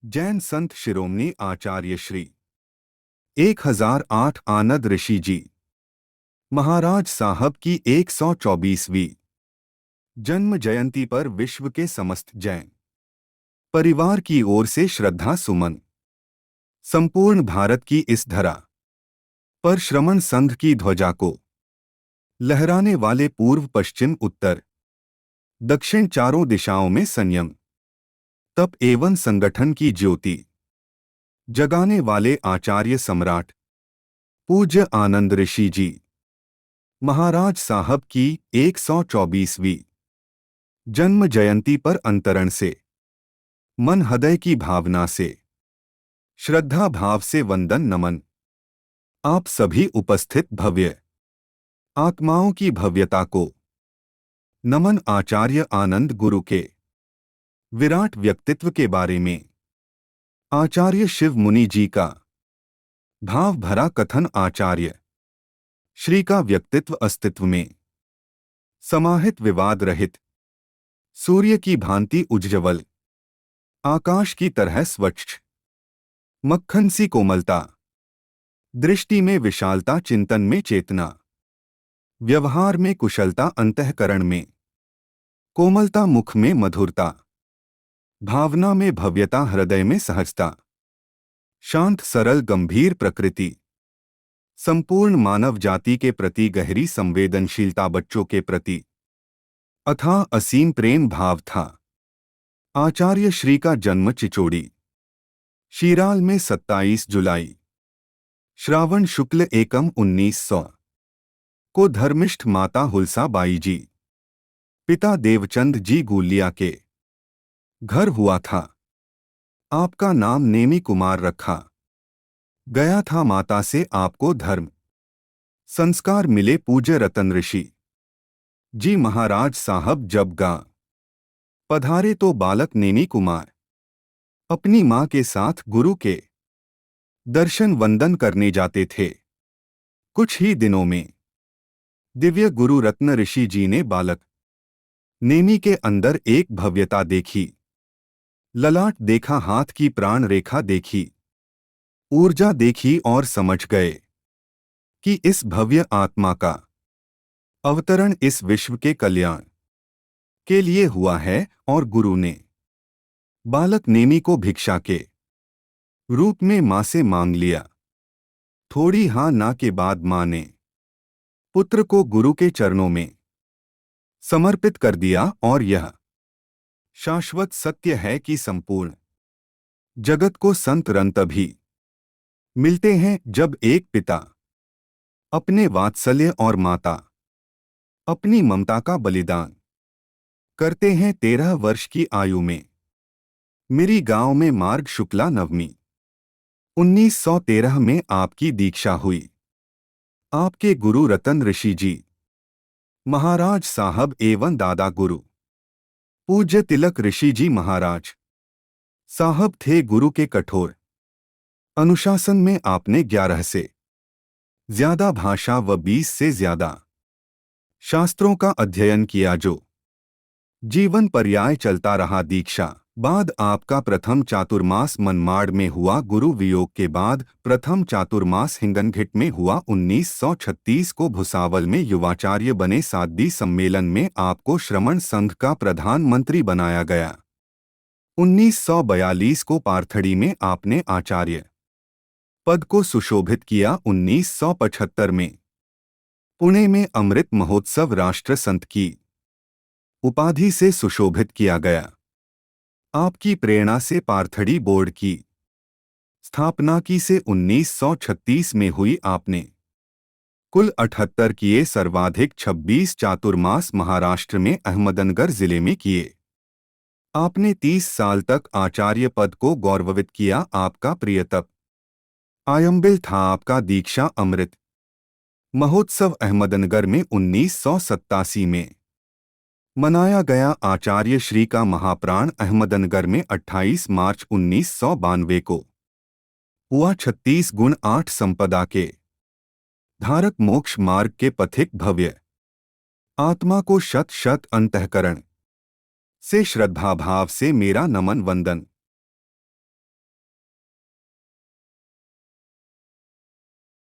जैन संत शिरोमणि आचार्य श्री 1008 आनंद ऋषि जी महाराज साहब की 124वीं जन्म जयंती पर विश्व के समस्त जैन परिवार की ओर से श्रद्धा सुमन। संपूर्ण भारत की इस धरा पर श्रमण संघ की ध्वजा को लहराने वाले पूर्व पश्चिम उत्तर दक्षिण चारों दिशाओं में संयम तप एवं संगठन की ज्योति जगाने वाले आचार्य सम्राट पूज्य आनंद ऋषि जी महाराज साहब की 124वीं जन्म जयंती पर अंतरण से मन हृदय की भावना से श्रद्धा भाव से वंदन नमन। आप सभी उपस्थित भव्य आत्माओं की भव्यता को नमन। आचार्य आनंद गुरु के विराट व्यक्तित्व के बारे में आचार्य शिव मुनि जी का भाव भरा कथन। आचार्य श्री का व्यक्तित्व अस्तित्व में समाहित विवाद रहित सूर्य की भांति उज्ज्वल आकाश की तरह स्वच्छ मक्खन सी कोमलता दृष्टि में विशालता चिंतन में चेतना व्यवहार में कुशलता अंतःकरण में कोमलता मुख में मधुरता भावना में भव्यता हृदय में सहजता शांत सरल गंभीर प्रकृति संपूर्ण मानव जाति के प्रति गहरी संवेदनशीलता बच्चों के प्रति अथाह असीम प्रेम भाव था। आचार्य श्री का जन्म चिचोड़ी शीराल में 27 जुलाई श्रावण शुक्ल एकम 1900 को धर्मिष्ठ माता हुलसा बाई जी पिता देवचंद जी गुलिया के घर हुआ था। आपका नाम नेमी कुमार रखा गया था। माता से आपको धर्म संस्कार मिले। पूज्य रतन ऋषि जी महाराज साहब जब गांव पधारे तो बालक नेमी कुमार अपनी मां के साथ गुरु के दर्शन वंदन करने जाते थे। कुछ ही दिनों में दिव्य गुरु रत्न ऋषि जी ने बालक नेमी के अंदर एक भव्यता देखी, ललाट देखा, हाथ की प्राण रेखा देखी, ऊर्जा देखी और समझ गए कि इस भव्य आत्मा का अवतरण इस विश्व के कल्याण के लिए हुआ है। और गुरु ने बालक नेमी को भिक्षा के रूप में मां से मांग लिया। थोड़ी हां ना के बाद मां ने पुत्र को गुरु के चरणों में समर्पित कर दिया। और यह शाश्वत सत्य है कि संपूर्ण जगत को संत रन तभी मिलते हैं जब एक पिता अपने वात्सल्य और माता अपनी ममता का बलिदान करते हैं। 13 वर्ष की आयु में मेरी गांव में मार्ग शुक्ला नवमी 1913 में आपकी दीक्षा हुई। आपके गुरु रतन ऋषि जी महाराज साहब एवं दादा गुरु पूज्य तिलक ऋषि जी महाराज साहब थे। गुरु के कठोर अनुशासन में आपने 11 से ज्यादा भाषा व 20 से ज्यादा शास्त्रों का अध्ययन किया जो जीवन पर्याय चलता रहा। दीक्षा बाद आपका प्रथम चातुर्मास मनमाड़ में हुआ। गुरु वियोग के बाद प्रथम चातुर्मास हिंगनघिट में हुआ। 1936 को भुसावल में युवाचार्य बने। सादगी सम्मेलन में आपको श्रमण संघ का प्रधानमंत्री बनाया गया। 1942 को पार्थड़ी में आपने आचार्य पद को सुशोभित किया। 1975 में पुणे में अमृत महोत्सव राष्ट्र संत की उपाधि से सुशोभित किया गया। आपकी प्रेरणा से पार्थड़ी बोर्ड की स्थापना की से 1936 में हुई। आपने कुल 78 किए, सर्वाधिक 26 चातुर्मास महाराष्ट्र में अहमदनगर जिले में किए। आपने 30 साल तक आचार्य पद को गौरवित किया। आपका प्रिय तप आयम्बिल था। आपका दीक्षा अमृत महोत्सव अहमदनगर में 1987 में मनाया गया। आचार्य श्री का महाप्राण अहमदनगर में 28 मार्च 1992 को हुआ। 36 गुण 8 संपदा के धारक मोक्ष मार्ग के पथिक भव्य आत्मा को शत शत अंतःकरण से श्रद्धाभाव से मेरा नमन वंदन।